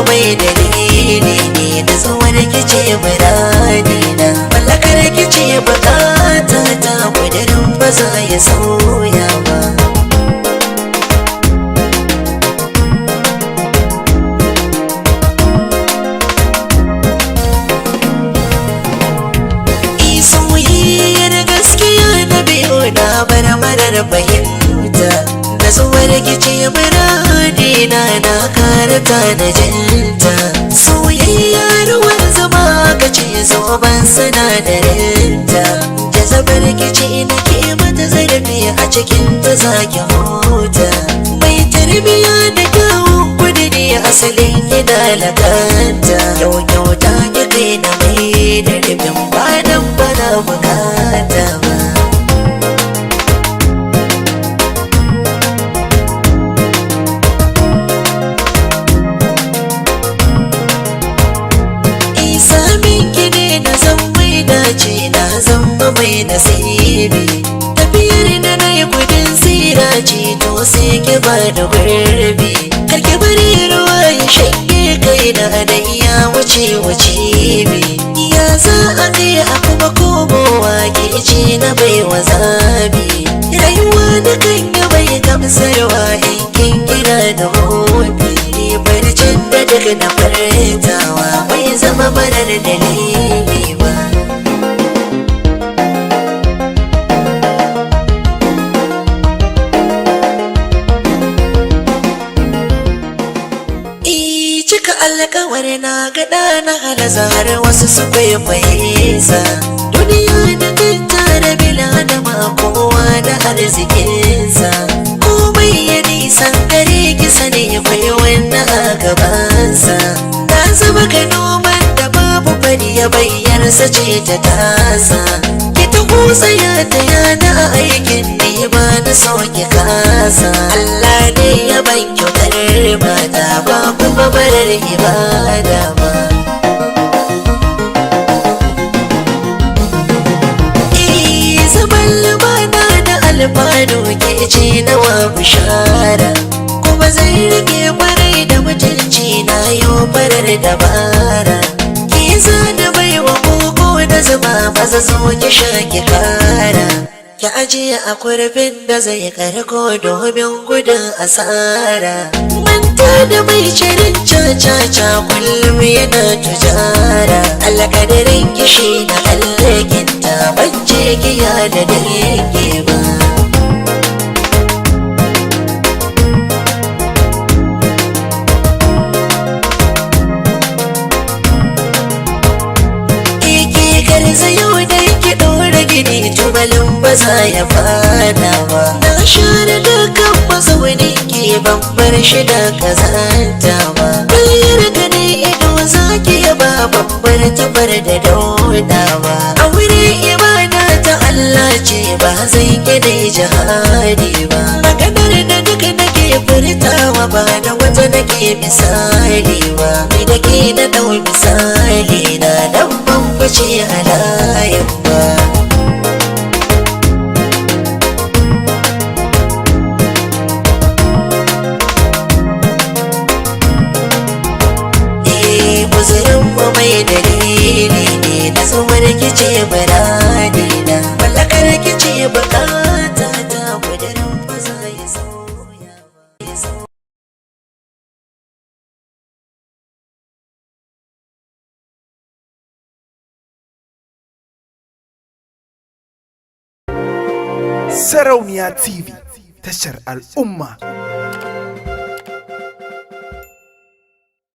mai dalili ne da tsawon kice muradina mallakar kice bukata ta kudirin ba za ya sauya ba soyayyar gaskiya na biyu na bar marar fahimta da tsohuwar kice muradina na karata da jinta soyayya ruwan zama ka ce zoben sinadarinta jazabar kice na ke mata zarafi a cikin ta zaki huta mai tarbiya da kyawun kudiri asalin gida lakanta yau kyauta ki kai na mai da rufin badan bana bukata ba na zamba mai nasibi tafiyar da na yi kudin tsira ce to sai ki ba da gurbi karki bari ruwa ya shanye kai na da iya wuce bi ya za a kai a kuma komowa ke ce na bai wa zabi rayuwa da kan yi bai gamsarwa in kin gina da hobi barcin da daga na fartawa bai zama marar dalili ba alƙawar na gaɗa na halaza har wasu su kwaikwayesa duniya da kanta da bila da kowa da arzikinsa komai ya nisan gare ki sani kwai wanda a gabansa na zama ka noman da babu fari ya bayyarsa ce ta tasa ki ta kusa ya ta yana a aikin ne ba na sauke kasa Allah ne ya ban kyautar mata ba kuma barar ibada ba zaman lumana da alfanu ke ce nawa bishara kuma zai rike barai da mutunci na yau barar dabara ki zana baiwa koko da zuma maza zo ki sha ki kara ki ajiye a kurfin da zai karko domin gudun asara manta da mai cirin caca kullum yana tujara alƙadarin kishi na allakinta bance giya da dangi ba garzayo da yake ɗora gini tubalin ba za ya fada ba na share dukkan mazaunin ke ban bar shi da kazanta ba bayar gane ido za ki ba babbar tabar da dauda ba aure ibada ta Allah ce ba zai gina jihadi ba maganar da duka nake furtawa ba da wata nake misali ba ni da ke na dau misali na dan bambace a layin ba mai dalili ne na tsawon kice barani na mallakar kice bukata ta kudirin ba za ya sauya ba Sarauniya TV tashar al'umma.